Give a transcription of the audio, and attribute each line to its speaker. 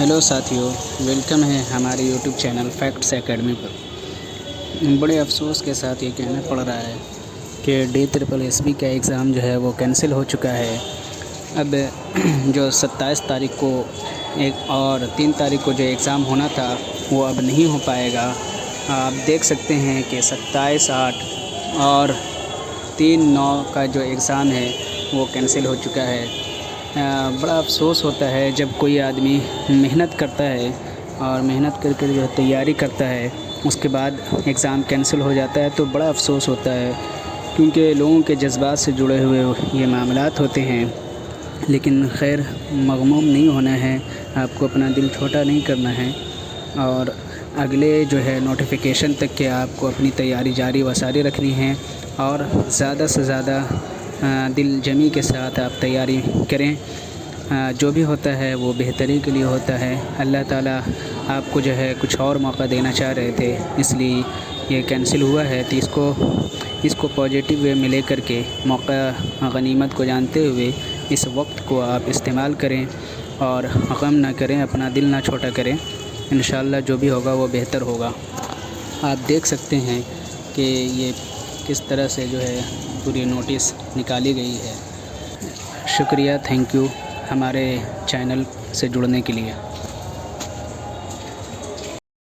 Speaker 1: Hello साथियों, welcome है हमारे यूट्यूब चैनल फैक्ट्स एकेडमी पर। बड़े अफसोस के साथ ये कहना पड़ रहा है कि DSSB का एग्ज़ाम जो है वो कैंसिल हो चुका है। अब जो 27 तारीख को एक और 3 तारीख को जो एग्ज़ाम होना था वो अब नहीं हो पाएगा। आप देख सकते हैं कि 27/8 और 3/9 का जो एग्ज़ाम है वो कैंसिल हो चुका है। बड़ा अफ़सोस होता है जब कोई आदमी मेहनत करता है और मेहनत करके जो तैयारी करता है उसके बाद एग्ज़ाम कैंसिल हो जाता है तो बड़ा अफ़सोस होता है, क्योंकि लोगों के जज्बात से जुड़े हुए ये मामलात होते हैं। लेकिन खैर, मग़मूम नहीं होना है, आपको अपना दिल छोटा नहीं करना है और अगले जो है नोटिफिकेशन तक के आपको अपनी तैयारी जारी व सारी रखनी है और ज़्यादा से ज़्यादा दिल जमी के साथ आप तैयारी करें। जो भी होता है वो बेहतरी के लिए होता है। अल्लाह ताला आपको जो है कुछ और मौका देना चाह रहे थे, इसलिए ये कैंसिल हुआ है। तो इसको पॉजिटिव वे में ले कर के मौका गनीमत को जानते हुए इस वक्त को आप इस्तेमाल करें और गम ना करें, अपना दिल ना छोटा करें। इंशाअल्लाह जो भी होगा वो बेहतर होगा। आप देख सकते हैं कि ये किस तरह से जो है पूरी नोटिस निकाली गई है। शुक्रिया, थैंक यू हमारे चैनल से जुड़ने के लिए।